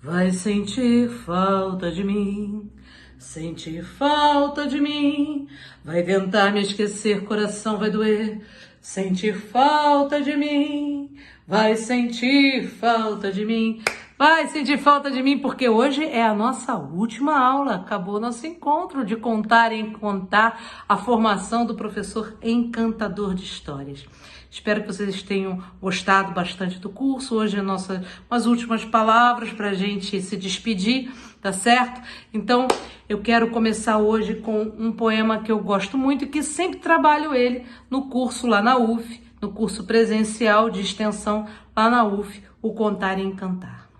Vai sentir falta de mim, sentir falta de mim. Vai tentar me esquecer, coração vai doer. Sentir falta de mim, vai sentir falta de mim. Vai sentir falta de mim, porque hoje é a nossa última aula. Acabou nosso encontro de contar e contar a formação do professor encantador de histórias. Espero que vocês tenham gostado bastante do curso. Hoje é umas últimas palavras para a gente se despedir, tá certo? Então, eu quero começar hoje com um poema que eu gosto muito e que sempre trabalho ele no curso lá na UF, no curso presencial de extensão lá na UF, o Contar e Encantar.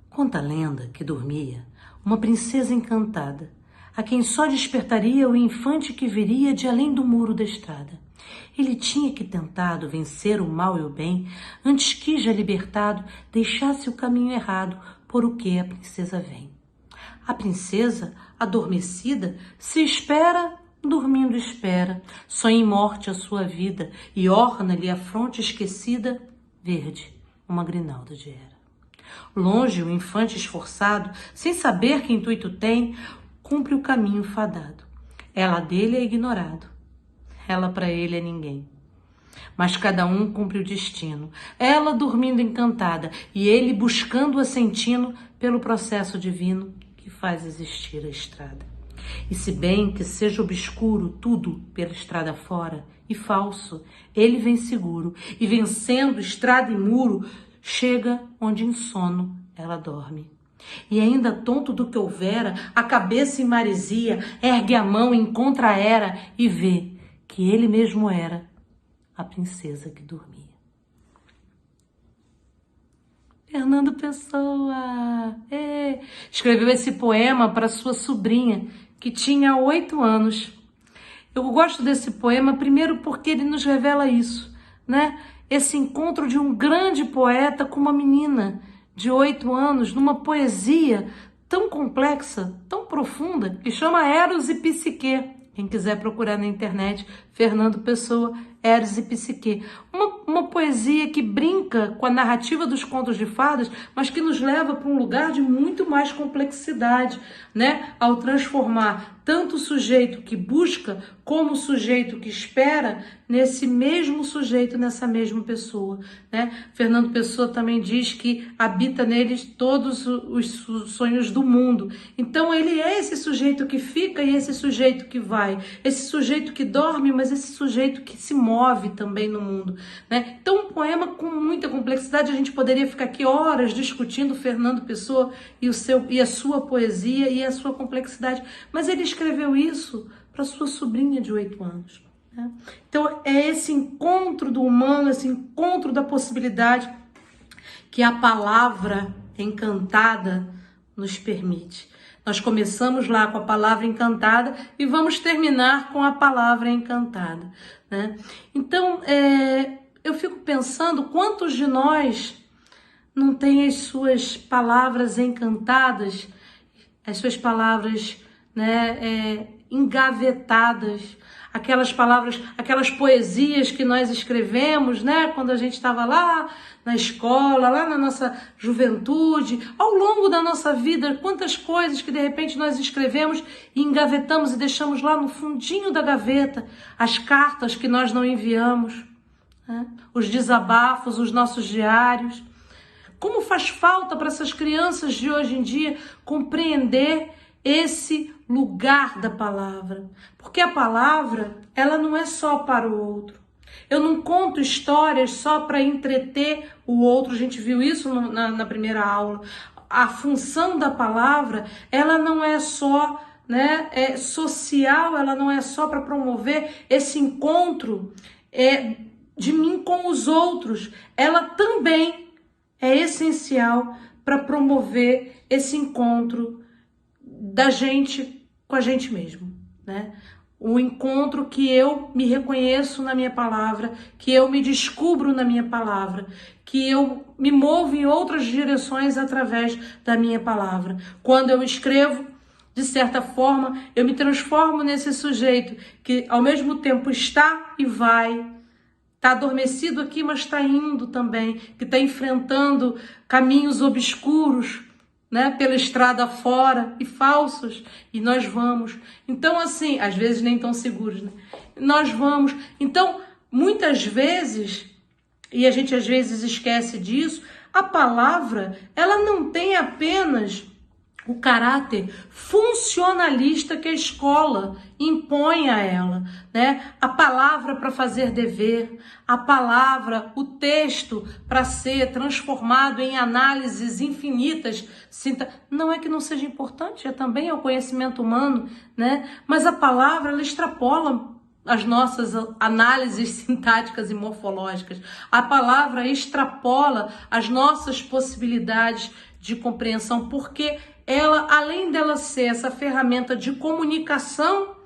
Conta a lenda que dormia uma princesa encantada, a quem só despertaria o infante que viria de além do muro da estrada. Ele tinha que tentado vencer o mal e o bem, antes que, já libertado, deixasse o caminho errado por o que a princesa vem. A princesa, adormecida, se espera, dormindo espera, sonha em morte a sua vida e orna-lhe a fronte esquecida, verde, uma grinalda de era. Longe o infante esforçado, sem saber que intuito tem, cumpre o caminho fadado. Ela dele é ignorado, ela para ele é ninguém. Mas cada um cumpre o destino, ela dormindo encantada e ele buscando o assentino pelo processo divino que faz existir a estrada. E se bem que seja obscuro tudo pela estrada fora e falso, ele vem seguro e vencendo estrada e muro, chega onde em sono ela dorme. E ainda tonto do que houvera, a cabeça em maresia, ergue a mão, encontra a era e vê que ele mesmo era a princesa que dormia. Fernando Pessoa escreveu esse poema para sua sobrinha, que tinha 8 anos. Eu gosto desse poema, primeiro porque ele nos revela isso, né? Esse encontro de um grande poeta com uma menina de 8 anos, numa poesia tão complexa, tão profunda, que chama Eros e Psique. Quem quiser procurar na internet, Fernando Pessoa, Eros e Psique. Uma poesia que brinca com a narrativa dos contos de fadas, mas que nos leva para um lugar de muito mais complexidade, né? Ao transformar tanto o sujeito que busca como o sujeito que espera nesse mesmo sujeito, nessa mesma pessoa, né? Fernando Pessoa também diz que habita neles todos os sonhos do mundo. Então ele é esse sujeito que fica e esse sujeito que vai, esse sujeito que dorme, mas esse sujeito que se move também no mundo, né? Então um poema com muita complexidade, a gente poderia ficar aqui horas discutindo Fernando Pessoa e a sua poesia e a sua complexidade, mas ele escreveu isso para sua sobrinha de 8 anos. Né? Então é esse encontro do humano, esse encontro da possibilidade que a palavra encantada nos permite. Nós começamos lá com a palavra encantada e vamos terminar com a palavra encantada. Né? Então, eu fico pensando quantos de nós não têm as suas palavras encantadas, as suas palavras, né, engavetadas, aquelas palavras, aquelas poesias que nós escrevemos, né, quando a gente estava lá na escola, lá na nossa juventude, ao longo da nossa vida, quantas coisas que de repente nós escrevemos e engavetamos e deixamos lá no fundinho da gaveta, as cartas que nós não enviamos, né, os desabafos, os nossos diários. Como faz falta para essas crianças de hoje em dia compreender esse lugar da palavra, porque a palavra, ela não é só para o outro. Eu não conto histórias só para entreter o outro, a gente viu isso na primeira aula. A função da palavra, ela não é só, né, social, ela não é só para promover esse encontro de mim com os outros, ela também é essencial para promover esse encontro da gente com a gente mesmo, né? O encontro que eu me reconheço na minha palavra, que eu me descubro na minha palavra, que eu me movo em outras direções através da minha palavra. Quando eu escrevo, de certa forma, eu me transformo nesse sujeito que ao mesmo tempo está e vai, está adormecido aqui, mas está indo também, que está enfrentando caminhos obscuros, né, pela estrada fora e falsos, e nós vamos. Então, assim, às vezes nem tão seguros, né? Nós vamos. Então, muitas vezes, e a gente às vezes esquece disso, a palavra, ela não tem apenas o caráter funcionalista que a escola impõe a ela, né? A palavra para fazer dever, a palavra, o texto para ser transformado em análises infinitas. Não é que não seja importante, também é o conhecimento humano, né? Mas a palavra, ela extrapola as nossas análises sintáticas e morfológicas. A palavra extrapola as nossas possibilidades de compreensão, porque ela, além dela ser essa ferramenta de comunicação,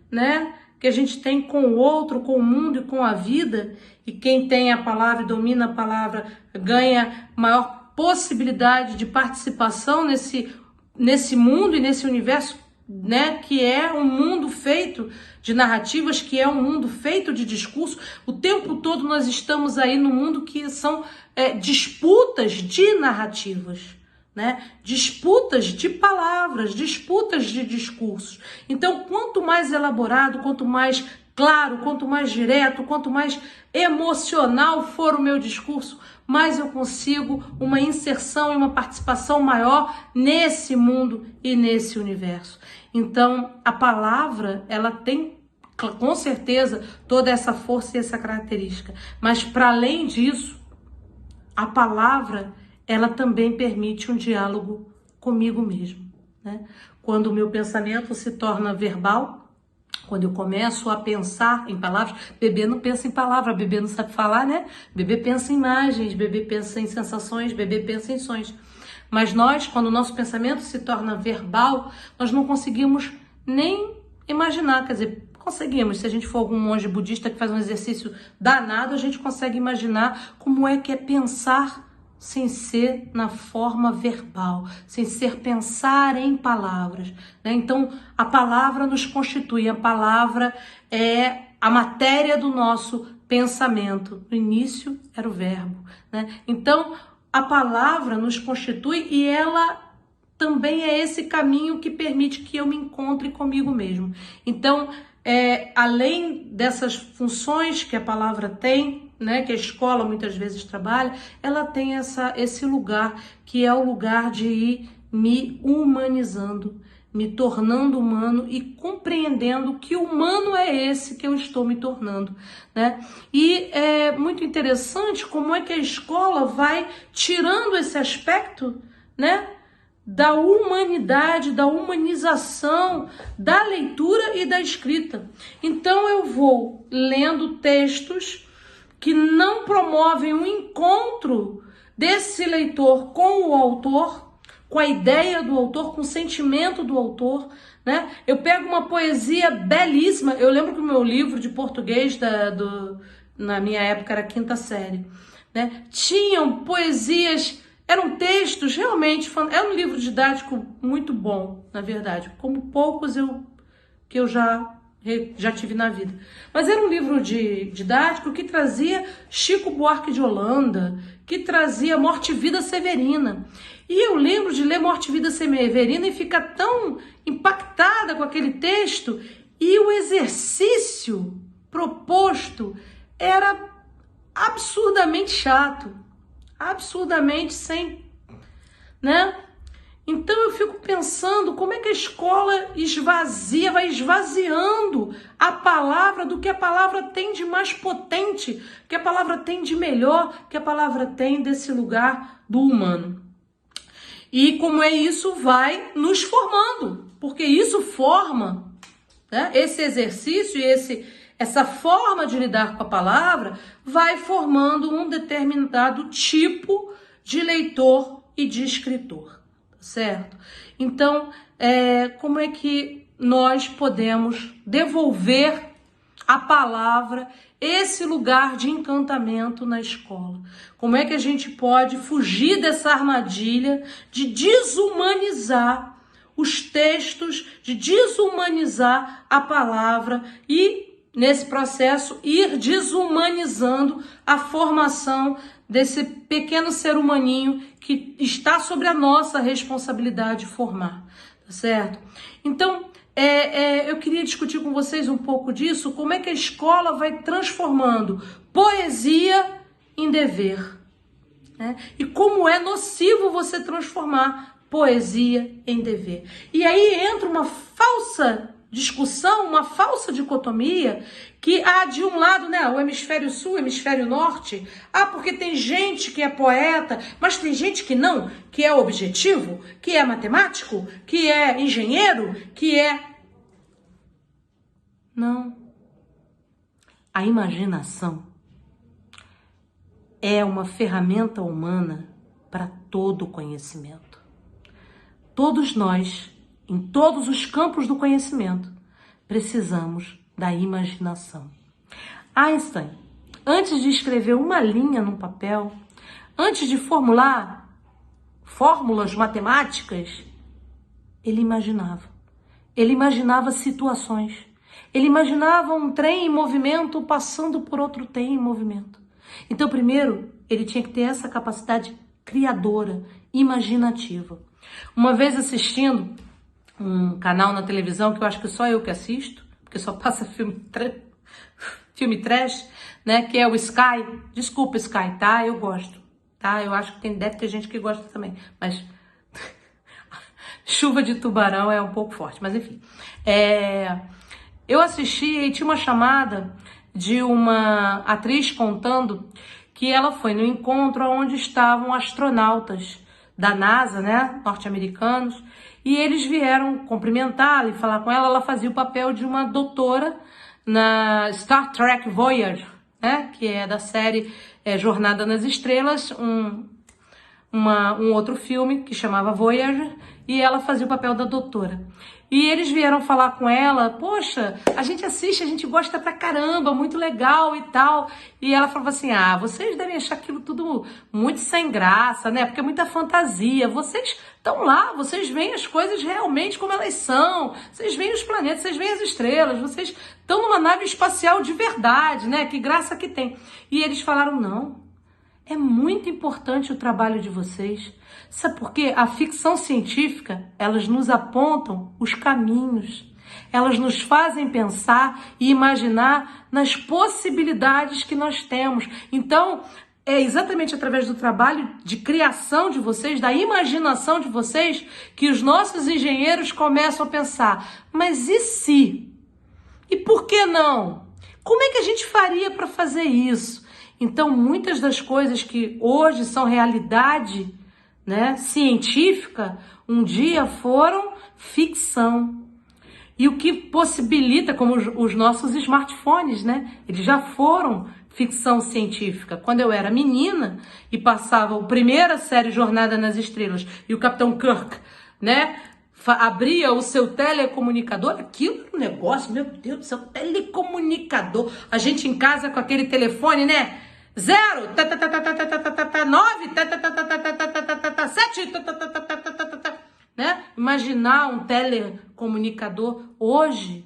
né, que a gente tem com o outro, com o mundo e com a vida, e quem tem a palavra e domina a palavra ganha maior possibilidade de participação nesse mundo e nesse universo, né, que é um mundo feito de narrativas, que é um mundo feito de discurso. O tempo todo nós estamos aí no mundo que são disputas de narrativas, né? Disputas de palavras, disputas de discursos. Então, quanto mais elaborado, quanto mais claro, quanto mais direto, quanto mais emocional for o meu discurso, mais eu consigo uma inserção e uma participação maior nesse mundo e nesse universo. Então, a palavra, ela tem com certeza toda essa força e essa característica. Mas, para além disso, a palavra, ela também permite um diálogo comigo mesmo, né? Quando o meu pensamento se torna verbal, quando eu começo a pensar em palavras, bebê não pensa em palavra, bebê não sabe falar, né? Bebê pensa em imagens, bebê pensa em sensações, bebê pensa em sonhos. Mas nós, quando o nosso pensamento se torna verbal, nós não conseguimos nem imaginar, quer dizer, conseguimos, se a gente for algum monge budista que faz um exercício danado, a gente consegue imaginar como é que é pensar sem ser na forma verbal, sem ser pensar em palavras, né? Então, a palavra nos constitui, a palavra é a matéria do nosso pensamento. No início era o verbo, né? Então, a palavra nos constitui e ela também é esse caminho que permite que eu me encontre comigo mesmo. Então, além dessas funções que a palavra tem, né, que a escola muitas vezes trabalha, ela tem esse lugar, que é o lugar de ir me humanizando, me tornando humano e compreendendo que humano é esse que eu estou me tornando, né? E é muito interessante como é que a escola vai tirando esse aspecto, né, da humanidade, da humanização, da leitura e da escrita. Então eu vou lendo textos que não promovem um encontro desse leitor com o autor, com a ideia do autor, com o sentimento do autor, né? Eu pego uma poesia belíssima. Eu lembro que o meu livro de português na minha época era quinta série, né? Tinham poesias, eram textos realmente, era um livro didático muito bom, na verdade, como poucos que eu já tive na vida. Mas era um livro didático que trazia Chico Buarque de Holanda, que trazia Morte e Vida Severina. E eu lembro de ler Morte e Vida Severina e ficar tão impactada com aquele texto, e o exercício proposto era absurdamente chato, absurdamente sem, né? Então eu fico pensando como é que a escola vai esvaziando a palavra do que a palavra tem de mais potente, que a palavra tem de melhor, que a palavra tem desse lugar do humano. E como isso vai nos formando, porque isso forma, né? Esse exercício e essa forma de lidar com a palavra vai formando um determinado tipo de leitor e de escritor. Certo? Então, como é que nós podemos devolver à palavra esse lugar de encantamento na escola? Como é que a gente pode fugir dessa armadilha de desumanizar os textos, de desumanizar a palavra e nesse processo, ir desumanizando a formação desse pequeno ser humaninho que está sobre a nossa responsabilidade formar, tá certo? Então, eu queria discutir com vocês um pouco disso, como é que a escola vai transformando poesia em dever, né? E como é nocivo você transformar poesia em dever. E aí entra uma falsa discussão, uma falsa dicotomia, que há de um lado, né, o hemisfério sul, o hemisfério norte, porque tem gente que é poeta, mas tem gente que não, que é objetivo, que é matemático, que é engenheiro, que é... Não. A imaginação é uma ferramenta humana para todo conhecimento. Todos nós, em todos os campos do conhecimento, precisamos da imaginação. Einstein, antes de escrever uma linha num papel, antes de formular fórmulas matemáticas, ele imaginava. Ele imaginava situações. Ele imaginava um trem em movimento passando por outro trem em movimento. Então, primeiro, ele tinha que ter essa capacidade criadora, imaginativa. Uma vez assistindo um canal na televisão, que eu acho que só eu que assisto, porque só passa filme trash, né, que é o Sky. Desculpa, Sky, tá? Eu gosto, tá? Eu acho que deve ter gente que gosta também, mas Chuva de Tubarão é um pouco forte, mas enfim. Eu assisti e tinha uma chamada de uma atriz contando que ela foi no encontro onde estavam astronautas da NASA, né, norte-americanos, e eles vieram cumprimentá-la e falar com ela. Ela fazia o papel de uma doutora na Star Trek Voyager, né, que é da série Jornada nas Estrelas, um outro filme que chamava Voyager, e ela fazia o papel da doutora. E eles vieram falar com ela: poxa, a gente assiste, a gente gosta pra caramba, muito legal e tal. E ela falava assim: vocês devem achar aquilo tudo muito sem graça, né? Porque é muita fantasia. Vocês estão lá, vocês veem as coisas realmente como elas são. Vocês veem os planetas, vocês veem as estrelas, vocês estão numa nave espacial de verdade, né? Que graça que tem. E eles falaram: não. É muito importante o trabalho de vocês. Sabe por quê? A ficção científica, elas nos apontam os caminhos. Elas nos fazem pensar e imaginar nas possibilidades que nós temos. Então, é exatamente através do trabalho de criação de vocês, da imaginação de vocês, que os nossos engenheiros começam a pensar: mas e se? E por que não? Como é que a gente faria para fazer isso? Então, muitas das coisas que hoje são realidade, né, científica, um dia foram ficção. E o que possibilita, como os nossos smartphones, né, eles já foram ficção científica. Quando eu era menina e passava a primeira série Jornada nas Estrelas e o Capitão Kirk, né, abria o seu telecomunicador, aquilo era um negócio, meu Deus do céu, telecomunicador. A gente em casa com aquele telefone, né? 0, 9, 7, né? Imaginar um telecomunicador hoje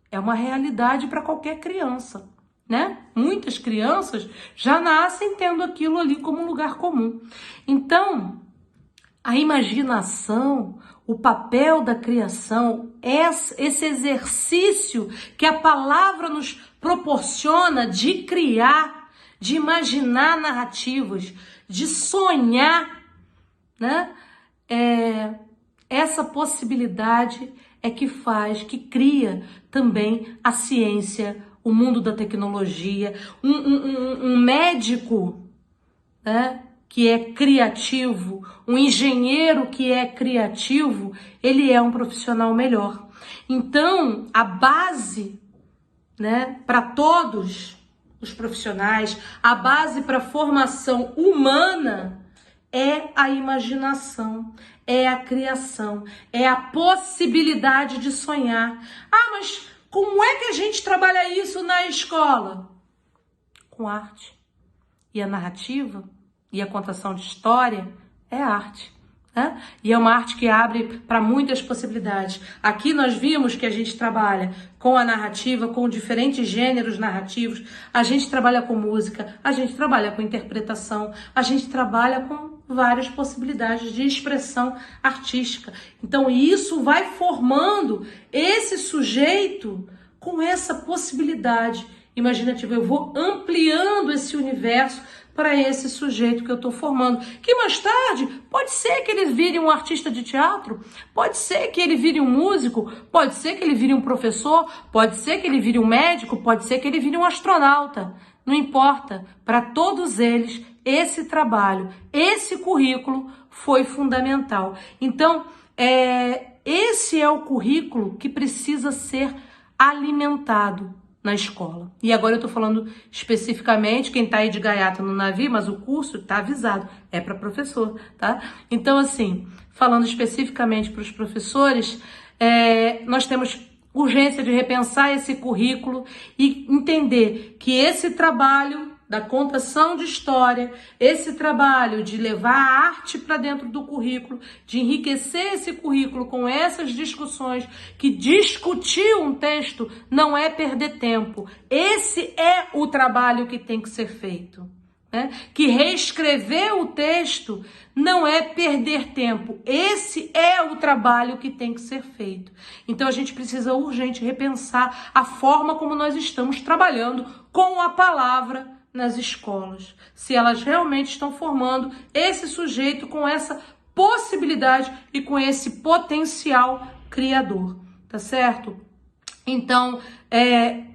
é uma realidade para qualquer criança, né? Muitas crianças já nascem tendo aquilo ali como um lugar comum. Então, a imaginação, o papel da criação, esse exercício que a palavra nos proporciona de criar, de imaginar narrativas, de sonhar, né? Essa possibilidade é que cria também a ciência, o mundo da tecnologia. Um médico, né, que é criativo, um engenheiro que é criativo, ele é um profissional melhor. Então, a base, né, para todos os profissionais, a base para a formação humana é a imaginação, é a criação, é a possibilidade de sonhar. Mas como é que a gente trabalha isso na escola? Com arte. E a narrativa e a contação de história é arte. né? E é uma arte que abre para muitas possibilidades. Aqui nós vimos que a gente trabalha com a narrativa, com diferentes gêneros narrativos, a gente trabalha com música, a gente trabalha com interpretação, a gente trabalha com várias possibilidades de expressão artística. Então isso vai formando esse sujeito com essa possibilidade imaginativa. Eu vou ampliando esse universo para esse sujeito que eu estou formando, que mais tarde pode ser que ele vire um artista de teatro, pode ser que ele vire um músico, pode ser que ele vire um professor, pode ser que ele vire um médico, pode ser que ele vire um astronauta. Não importa, para todos eles, esse trabalho, esse currículo foi fundamental. Então, esse é o currículo que precisa ser alimentado na escola. E agora eu tô falando especificamente, quem tá aí de gaiata no navio, mas o curso tá avisado, é para professor, tá? Então, assim, falando especificamente para os professores, nós temos urgência de repensar esse currículo e entender que esse trabalho da contação de história, esse trabalho de levar a arte para dentro do currículo, de enriquecer esse currículo com essas discussões, que discutir um texto não é perder tempo. Esse é o trabalho que tem que ser feito, né? Que reescrever o texto não é perder tempo. Esse é o trabalho que tem que ser feito. Então a gente precisa urgente repensar a forma como nós estamos trabalhando com a palavra nas escolas, se elas realmente estão formando esse sujeito com essa possibilidade e com esse potencial criador, tá certo? Então,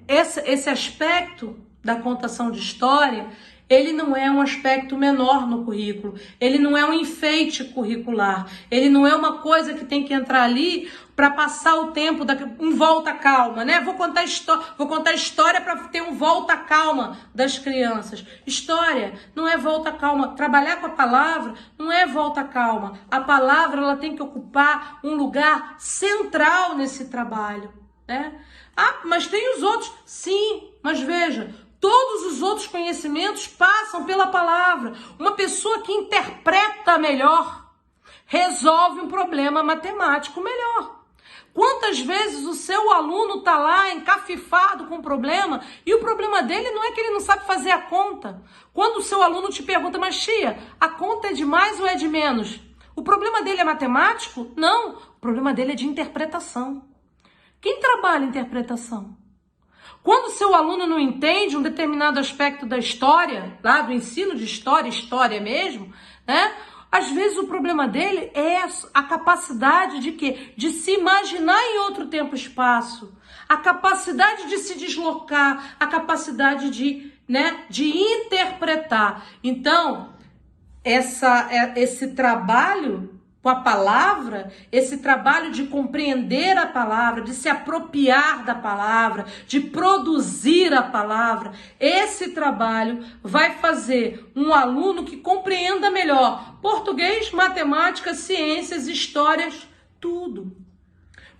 esse aspecto da contação de história, ele não é um aspecto menor no currículo, ele não é um enfeite curricular, ele não é uma coisa que tem que entrar ali para passar o tempo em volta calma, né? Vou contar história para ter um volta calma das crianças. História não é volta calma. Trabalhar com a palavra não é volta calma. A palavra ela tem que ocupar um lugar central nesse trabalho, né? Ah, mas tem os outros. Sim, mas veja, todos os outros conhecimentos passam pela palavra. Uma pessoa que interpreta melhor resolve um problema matemático melhor. Quantas vezes o seu aluno está lá encafifado com o problema e o problema dele não é que ele não sabe fazer a conta. Quando o seu aluno te pergunta, mas tia, a conta é de mais ou é de menos? O problema dele é matemático? Não, o problema dele é de interpretação. Quem trabalha interpretação? Quando o seu aluno não entende um determinado aspecto da história, lá do ensino de história mesmo, né? Às vezes o problema dele é a capacidade de quê? De se imaginar em outro tempo e espaço, a capacidade de se deslocar, a capacidade de interpretar. Então, esse trabalho com a palavra, esse trabalho de compreender a palavra, de se apropriar da palavra, de produzir a palavra, esse trabalho vai fazer um aluno que compreenda melhor português, matemática, ciências, histórias, tudo.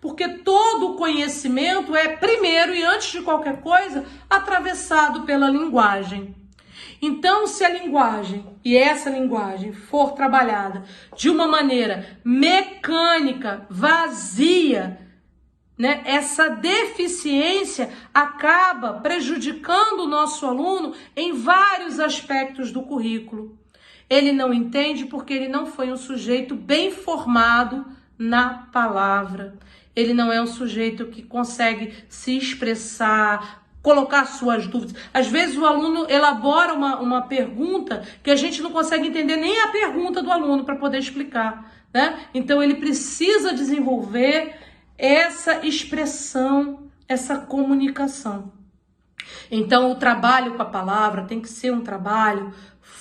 Porque todo o conhecimento é, primeiro e antes de qualquer coisa, atravessado pela linguagem. Então, se a linguagem, e essa linguagem, for trabalhada de uma maneira mecânica, vazia, né, essa deficiência acaba prejudicando o nosso aluno em vários aspectos do currículo. Ele não entende porque ele não foi um sujeito bem formado na palavra. Ele não é um sujeito que consegue se expressar, colocar suas dúvidas. Às vezes o aluno elabora uma pergunta que a gente não consegue entender nem a pergunta do aluno para poder explicar, né? Então ele precisa desenvolver essa expressão, essa comunicação. Então o trabalho com a palavra tem que ser um trabalho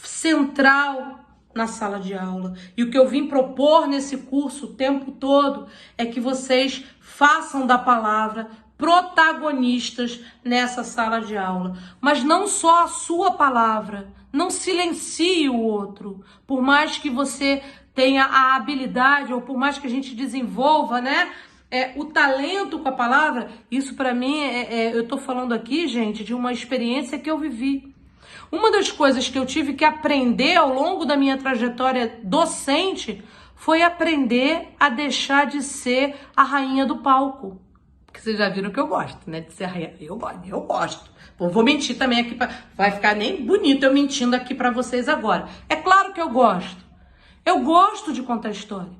central na sala de aula. E o que eu vim propor nesse curso o tempo todo é que vocês façam da palavra protagonistas nessa sala de aula. Mas não só a sua palavra, não silencie o outro. Por mais que você tenha a habilidade, ou por mais que a gente desenvolva, né, o talento com a palavra, isso para mim, eu tô falando aqui, gente, de uma experiência que eu vivi. Uma das coisas que eu tive que aprender ao longo da minha trajetória docente foi aprender a deixar de ser a rainha do palco. Porque vocês já viram que eu gosto, né? De ser a rainha. Eu gosto. Pô, vou mentir também aqui, vai ficar nem bonito eu mentindo aqui pra vocês agora. É claro que eu gosto. Eu gosto de contar história.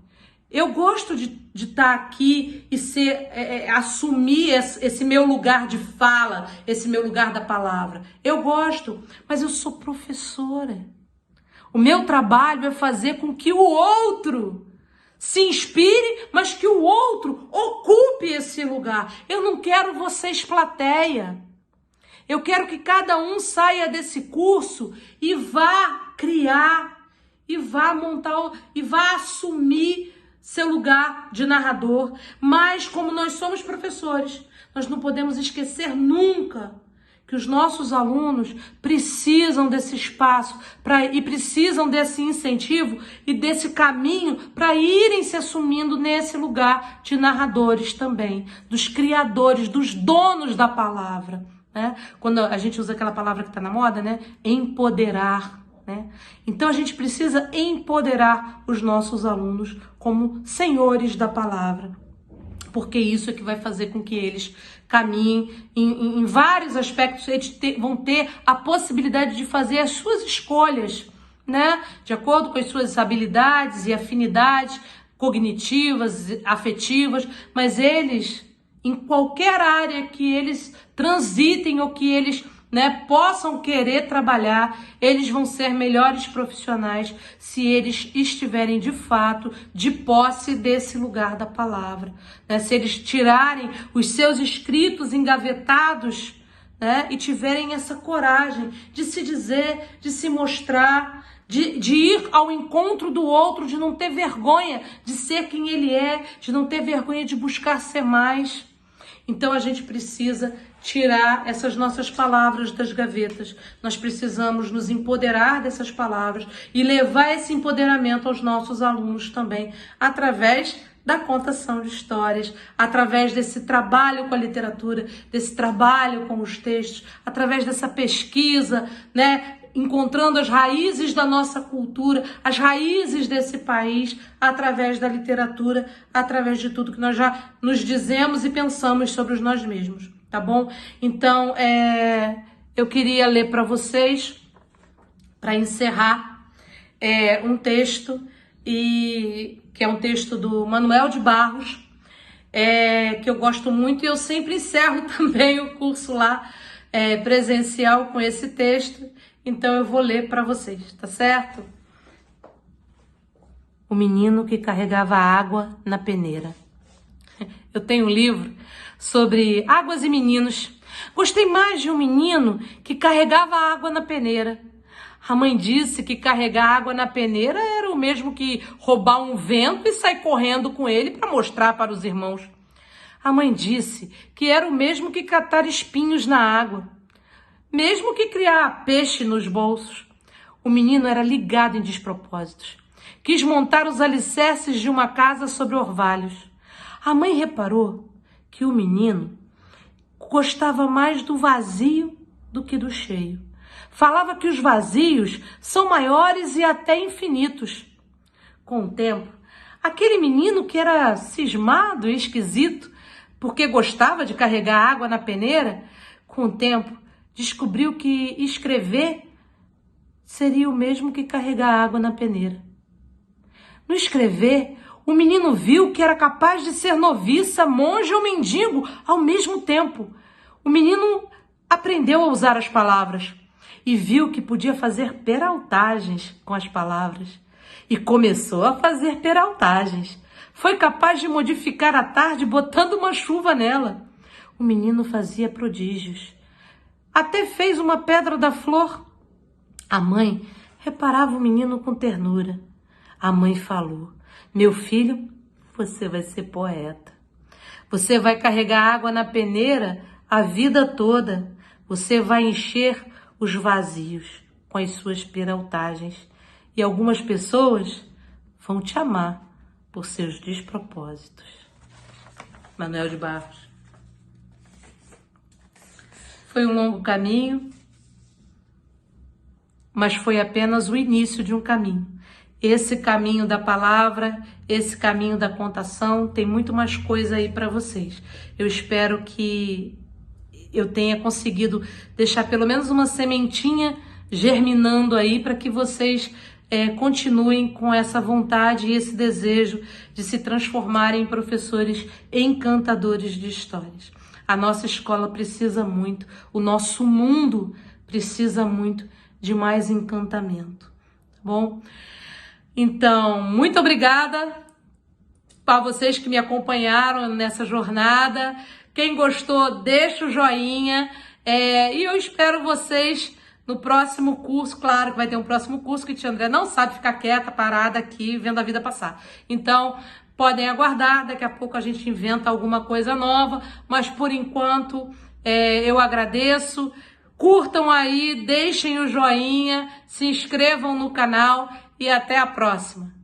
Eu gosto de estar aqui e assumir esse meu lugar de fala, esse meu lugar da palavra. Eu gosto, mas eu sou professora. O meu trabalho é fazer com que o outro se inspire, mas que o outro ocupe esse lugar. Eu não quero vocês plateia. Eu quero que cada um saia desse curso e vá criar, e vá montar, e vá assumir seu lugar de narrador. Mas como nós somos professores, nós não podemos esquecer nunca que os nossos alunos precisam desse espaço e precisam desse incentivo e desse caminho para irem se assumindo nesse lugar de narradores também, dos criadores, dos donos da palavra, né? Quando a gente usa aquela palavra que está na moda, né? Empoderar, né? Então a gente precisa empoderar os nossos alunos como senhores da palavra, porque isso é que vai fazer com que eles caminhem em vários aspectos. Eles vão ter a possibilidade de fazer as suas escolhas, né? De acordo com as suas habilidades e afinidades cognitivas, afetivas, mas eles, em qualquer área que eles transitem ou que eles, né, possam querer trabalhar, eles vão ser melhores profissionais se eles estiverem de fato de posse desse lugar da palavra, né? Se eles tirarem os seus escritos engavetados, né, e tiverem essa coragem de se dizer, de se mostrar, de ir ao encontro do outro, de não ter vergonha de ser quem ele é, de não ter vergonha de buscar ser mais. Então a gente precisa tirar essas nossas palavras das gavetas. Nós precisamos nos empoderar dessas palavras e levar esse empoderamento aos nossos alunos também, através da contação de histórias, através desse trabalho com a literatura, desse trabalho com os textos, através dessa pesquisa, né? Encontrando as raízes da nossa cultura, as raízes desse país, através da literatura, através de tudo que nós já nos dizemos e pensamos sobre nós mesmos, tá bom? Então, eu queria ler para vocês, para encerrar, um texto, que é um texto do Manuel de Barros, que eu gosto muito, e eu sempre encerro também o curso lá, presencial com esse texto. Então eu vou ler para vocês, tá certo? O menino que carregava água na peneira. Eu tenho um livro sobre águas e meninos. Gostei mais de um menino que carregava água na peneira. A mãe disse que carregar água na peneira era o mesmo que roubar um vento e sair correndo com ele para mostrar para os irmãos. A mãe disse que era o mesmo que catar espinhos na água, mesmo que criar peixe nos bolsos. O menino era ligado em despropósitos. Quis montar os alicerces de uma casa sobre orvalhos. A mãe reparou que o menino gostava mais do vazio do que do cheio. Falava que os vazios são maiores e até infinitos. Com o tempo, aquele menino que era cismado e esquisito, porque gostava de carregar água na peneira, com o tempo, descobriu que escrever seria o mesmo que carregar água na peneira. No escrever, o menino viu que era capaz de ser noviça, monge ou mendigo ao mesmo tempo. O menino aprendeu a usar as palavras e viu que podia fazer peraltagens com as palavras. E começou a fazer peraltagens. Foi capaz de modificar a tarde botando uma chuva nela. O menino fazia prodígios. Até fez uma pedra da flor. A mãe reparava o menino com ternura. A mãe falou: meu filho, você vai ser poeta. Você vai carregar água na peneira a vida toda. Você vai encher os vazios com as suas peraltagens. E algumas pessoas vão te amar por seus despropósitos. Manuel de Barros. Foi um longo caminho, mas foi apenas o início de um caminho. esse caminho da palavra, esse caminho da contação, tem muito mais coisa aí para vocês. Eu espero que eu tenha conseguido deixar pelo menos uma sementinha germinando aí para que vocês continuem com essa vontade e esse desejo de se transformarem em professores encantadores de histórias. A nossa escola precisa muito, o nosso mundo precisa muito de mais encantamento, tá bom? Então, muito obrigada para vocês que me acompanharam nessa jornada. Quem gostou, deixa o joinha. E eu espero vocês no próximo curso. Claro que vai ter um próximo curso que tia André não sabe ficar quieta, parada aqui, vendo a vida passar. Então, podem aguardar. Daqui a pouco a gente inventa alguma coisa nova. Mas, por enquanto, eu agradeço. Curtam aí, deixem o joinha, se inscrevam no canal e até a próxima.